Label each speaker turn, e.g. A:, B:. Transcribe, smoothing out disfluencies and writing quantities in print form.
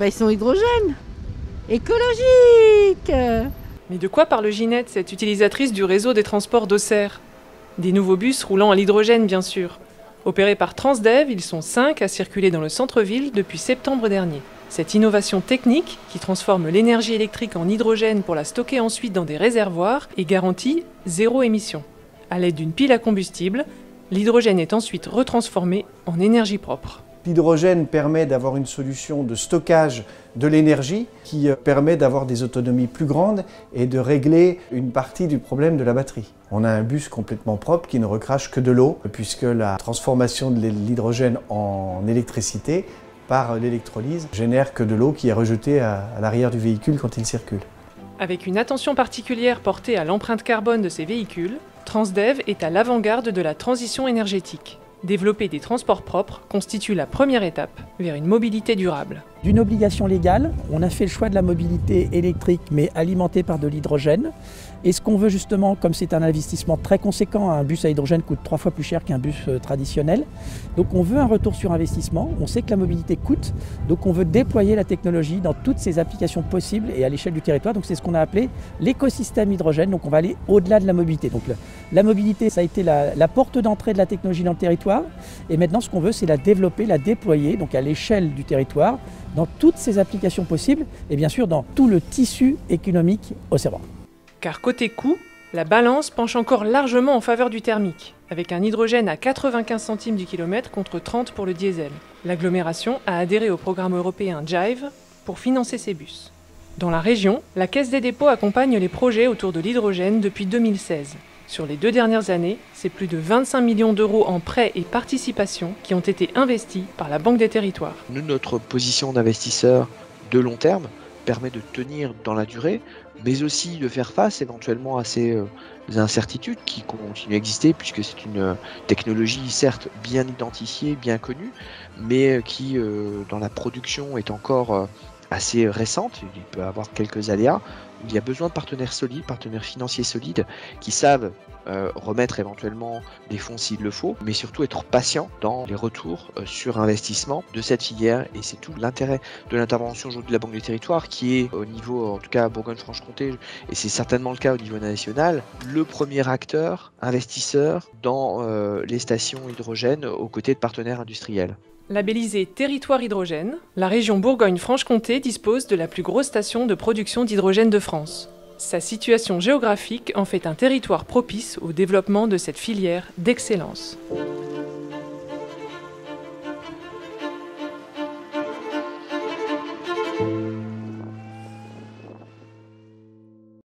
A: Ils sont hydrogène. Écologique.
B: Mais de quoi parle Ginette, cette utilisatrice du réseau des transports d'Auxerre? Des nouveaux bus roulant à l'hydrogène, bien sûr. Opérés par Transdev, ils sont 5 à circuler dans le centre-ville depuis septembre dernier. Cette innovation technique, qui transforme l'énergie électrique en hydrogène pour la stocker ensuite dans des réservoirs, est garantie zéro émission. À l'aide d'une pile à combustible, l'hydrogène est ensuite retransformé en énergie propre.
C: L'hydrogène permet d'avoir une solution de stockage de l'énergie qui permet d'avoir des autonomies plus grandes et de régler une partie du problème de la batterie. On a un bus complètement propre qui ne recrache que de l'eau puisque la transformation de l'hydrogène en électricité par l'électrolyse génère que de l'eau qui est rejetée à l'arrière du véhicule quand il circule.
B: Avec une attention particulière portée à l'empreinte carbone de ces véhicules, Transdev est à l'avant-garde de la transition énergétique. Développer des transports propres constitue la première étape vers une mobilité durable.
D: D'une obligation légale, on a fait le choix de la mobilité électrique mais alimentée par de l'hydrogène. Et ce qu'on veut justement, comme c'est un investissement très conséquent, un bus à hydrogène coûte 3 fois plus cher qu'un bus traditionnel. Donc on veut un retour sur investissement, on sait que la mobilité coûte, donc on veut déployer la technologie dans toutes ses applications possibles et à l'échelle du territoire. Donc c'est ce qu'on a appelé l'écosystème hydrogène, donc on va aller au-delà de la mobilité. Donc la mobilité, ça a été la porte d'entrée de la technologie dans le territoire. Et maintenant ce qu'on veut, c'est la développer, la déployer, donc à l'échelle du territoire, dans toutes ses applications possibles et bien sûr dans tout le tissu économique auxerrois.
B: Car côté coût, la balance penche encore largement en faveur du thermique, avec un hydrogène à 95 centimes du kilomètre contre 30 pour le diesel. L'agglomération a adhéré au programme européen JIVE pour financer ces bus. Dans la région, la Caisse des dépôts accompagne les projets autour de l'hydrogène depuis 2016. Sur les 2 dernières années, c'est plus de 25 millions d'euros en prêts et participations qui ont été investis par la Banque des Territoires.
E: Nous, notre position d'investisseur de long terme permet de tenir dans la durée, mais aussi de faire face éventuellement à ces incertitudes qui continuent à exister, puisque c'est une technologie certes bien identifiée, bien connue, mais qui dans la production est encore assez récente. Il peut y avoir quelques aléas. Il y a besoin de partenaires solides, partenaires financiers solides, qui savent remettre éventuellement des fonds s'il le faut, mais surtout être patient dans les retours sur investissement de cette filière. Et c'est tout l'intérêt de l'intervention aujourd'hui de la Banque des Territoires, qui est au niveau, en tout cas à Bourgogne-Franche-Comté, et c'est certainement le cas au niveau national, le premier acteur investisseur dans les stations hydrogènes aux côtés de partenaires industriels.
B: Labellisée Territoire Hydrogène, la région Bourgogne-Franche-Comté dispose de la plus grosse station de production d'hydrogène de France. Sa situation géographique en fait un territoire propice au développement de cette filière d'excellence.